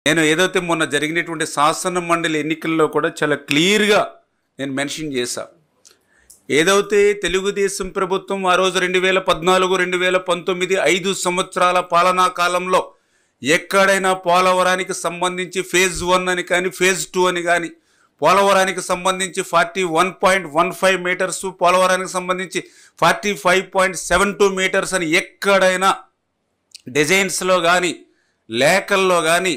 నేను ఏదైతే మొన్న జరిగినటువంటి శాసన మండలి ఎన్నికల్లో కూడా చాలా క్లియర్గా నేను మెన్షన్ చేశా. ఏదైతే తెలుగుదేశం ప్రభుత్వం ఆ రోజు 2014, 2019 5 సంవత్సరాల పాలనా కాలంలో ఎక్కడైనా పోలవరానికి సంబంధించి ఫేజ్ 1 అని కానీ ఫేజ్ 2 అని కానీ, పోలవరానికి సంబంధించి 41.15 మీటర్స్, పోలవరానికి సంబంధించి 45.72 మీటర్స్ అని ఎక్కడైనా డిజైన్స్లో కానీ లేఖల్లో కానీ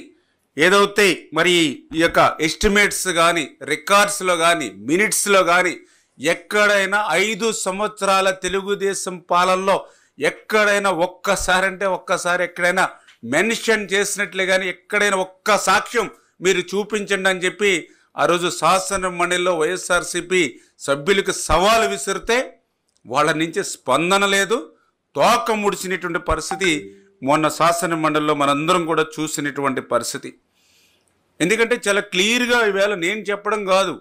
ఏదైతే మరి ఈ యొక్క ఎస్టిమేట్స్ కానీ రికార్డ్స్లో కానీ మినిట్స్లో కానీ ఎక్కడైనా 5 సంవత్సరాల తెలుగుదేశం పాలనలో ఎక్కడైనా ఒక్కసారి ఎక్కడైనా మెన్షన్ చేసినట్లే కానీ ఎక్కడైనా ఒక్క సాక్ష్యం మీరు చూపించండి అని చెప్పి ఆ రోజు శాసన మండలిలో వైఎస్ఆర్సీపీ సభ్యులకు సవాలు విసిరితే వాళ్ళ నుంచి స్పందన లేదు, తోక ముడిచినటువంటి పరిస్థితి మొన్న శాసన మండలిలో మనందరం కూడా చూసినటువంటి పరిస్థితి. ఎందుకంటే చాలా క్లియర్గా ఈవేళ నేను చెప్పడం కాదు,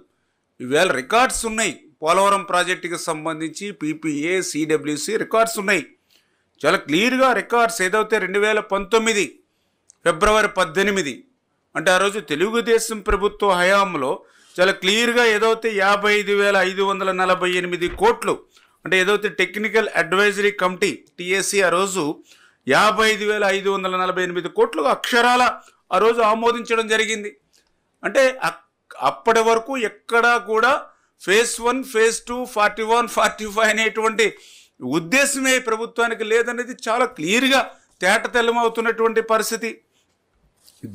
ఈవేళ రికార్డ్స్ ఉన్నాయి. పోలవరం ప్రాజెక్టుకి సంబంధించి పీపీఏ, సిడబ్ల్యూసి రికార్డ్స్ ఉన్నాయి. చాలా క్లియర్గా రికార్డ్స్ ఏదైతే 2019 ఫిబ్రవరి 18 అంటే ఆ రోజు తెలుగుదేశం ప్రభుత్వ హయాంలో చాలా క్లియర్గా ఏదైతే 55,548 కోట్లు అంటే ఏదైతే టెక్నికల్ అడ్వైజరీ కమిటీ టీఏసీ ఆ రోజు 55,548 కోట్లు అక్షరాల ఆ రోజు ఆమోదించడం జరిగింది. అంటే అప్పటి వరకు ఎక్కడా కూడా ఫేజ్ 1, ఫేజ్ 2, 41, 45 అనేటువంటి ఉద్దేశమే ప్రభుత్వానికి లేదనేది చాలా క్లియర్గా తేటతెల్లమవుతున్నటువంటి పరిస్థితి.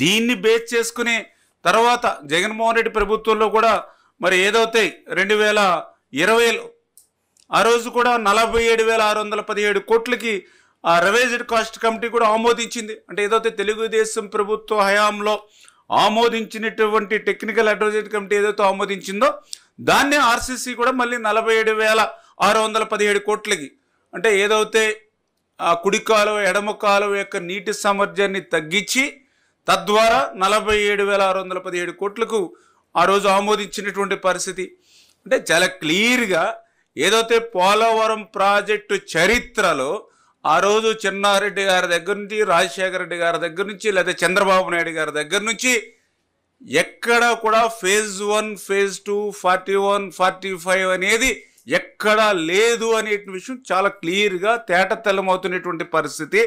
దీన్ని బేస్ చేసుకుని తర్వాత జగన్మోహన్ రెడ్డి ప్రభుత్వంలో కూడా మరి ఏదైతే 2020లో ఆ రోజు కూడా 47,617 కోట్లకి ఆ రివైజ్డ్ కాస్ట్ కమిటీ కూడా ఆమోదించింది. అంటే ఏదైతే తెలుగుదేశం ప్రభుత్వ హయాంలో ఆమోదించినటువంటి టెక్నికల్ అడ్వైజరీ కమిటీ ఏదైతే ఆమోదించిందో దాన్నే ఆర్సీసీ కూడా మళ్ళీ 47,617 కోట్లకి అంటే ఏదైతే ఆ కుడి కాలువ ఎడమ కాలువ యొక్క నీటి సామర్థ్యాన్ని తగ్గించి తద్వారా 47,617 కోట్లకు ఆ రోజు ఆమోదించినటువంటి పరిస్థితి. అంటే చాలా క్లియర్గా ఏదైతే పోలవరం ప్రాజెక్టు చరిత్రలో ఆ రోజు చిన్నారెడ్డి గారి దగ్గర నుంచి, రాజశేఖర రెడ్డి గారి దగ్గర నుంచి, లేదా చంద్రబాబు నాయుడు గారి దగ్గర నుంచి ఎక్కడ కూడా ఫేజ్ 1, ఫేజ్ 2, 41, 45 అనేది ఎక్కడా లేదు అనే విషయం చాలా క్లియర్గా తేటతెల్లమవుతున్నటువంటి పరిస్థితి.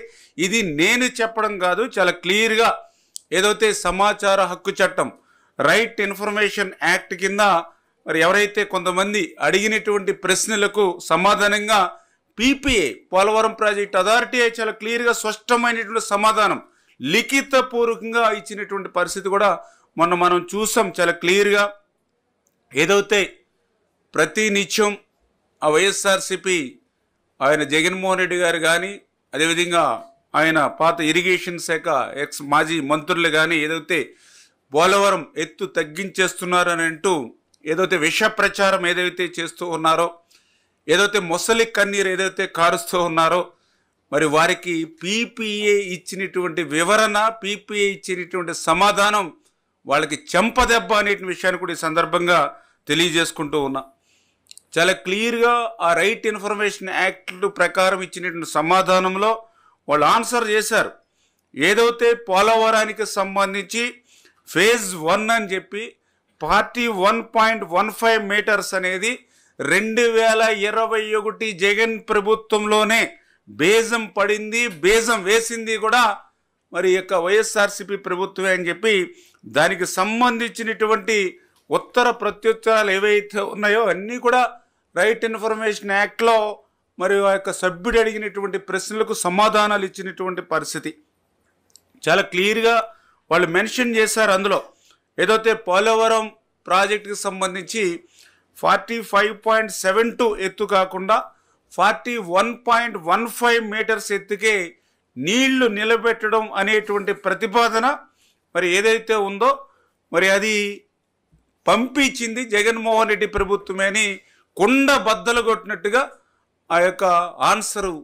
ఇది నేను చెప్పడం కాదు, చాలా క్లియర్గా ఏదైతే సమాచార హక్కు చట్టం రైట్ ఇన్ఫర్మేషన్ యాక్ట్ కింద మరి ఎవరైతే కొంతమంది అడిగినటువంటి ప్రశ్నలకు సమాధానంగా పీపీఏ పోలవరం ప్రాజెక్ట్ అథారిటీ చాలా క్లియర్గా స్పష్టమైనటువంటి సమాధానం లిఖితపూర్వకంగా ఇచ్చినటువంటి పరిస్థితి కూడా మొన్న మనం చూసాం. చాలా క్లియర్గా ఏదైతే ప్రతి నిత్యం ఆ వైఎస్ఆర్సీపీ ఆయన జగన్మోహన్ రెడ్డి గారు కానీ అదేవిధంగా ఆయన పాత ఇరిగేషన్ శాఖ మాజీ మంత్రులు కానీ ఏదైతే పోలవరం ఎత్తు తగ్గించేస్తున్నారని అంటూ ఏదైతే విష ప్రచారం ఏదైతే చేస్తూ ఉన్నారో, ఏదైతే మొసలి కన్నీరు ఏదైతే కారుస్తూ ఉన్నారో, మరి వారికి పీపీఏ ఇచ్చినటువంటి వివరణ, పీపీఏ ఇచ్చినటువంటి సమాధానం వాళ్ళకి చెంపదెబ్బ అనే విషయాన్ని కూడా ఈ సందర్భంగా తెలియజేసుకుంటూ ఉన్నా. చాలా క్లియర్గా ఆ రైట్ ఇన్ఫర్మేషన్ యాక్ట్ ప్రకారం ఇచ్చినటువంటి సమాధానంలో వాళ్ళు ఆన్సర్ చేశారు. ఏదైతే పోలవరానికి సంబంధించి ఫేజ్ 1 అని చెప్పి 41.15 మీటర్స్ అనేది 2021 జగన్ ప్రభుత్వంలోనే బేజం పడింది, బేజం వేసింది కూడా మరి యొక్క వైఎస్ఆర్సీపీ ప్రభుత్వమే అని చెప్పి దానికి సంబంధించినటువంటి ఉత్తర ప్రత్యుత్తరాలు ఏవైతే ఉన్నాయో అన్నీ కూడా రైట్ ఇన్ఫర్మేషన్ యాక్ట్లో మరి ఆ యొక్క సభ్యుడు అడిగినటువంటి ప్రశ్నలకు సమాధానాలు ఇచ్చినటువంటి పరిస్థితి చాలా క్లియర్గా వాళ్ళు మెన్షన్ చేశారు. అందులో ఏదైతే పోలవరం ప్రాజెక్టుకి సంబంధించి 45.72 ఎత్తు కాకుండా 41.15 మీటర్స్ ఎత్తుకే నీళ్లు నిలబెట్టడం అనేటువంటి ప్రతిపాదన మరి ఏదైతే ఉందో మరి అది పంపించింది జగన్మోహన్ రెడ్డి ప్రభుత్వమే అని కుండ బద్దలు కొట్టినట్టుగా ఆ యొక్క ఆన్సరు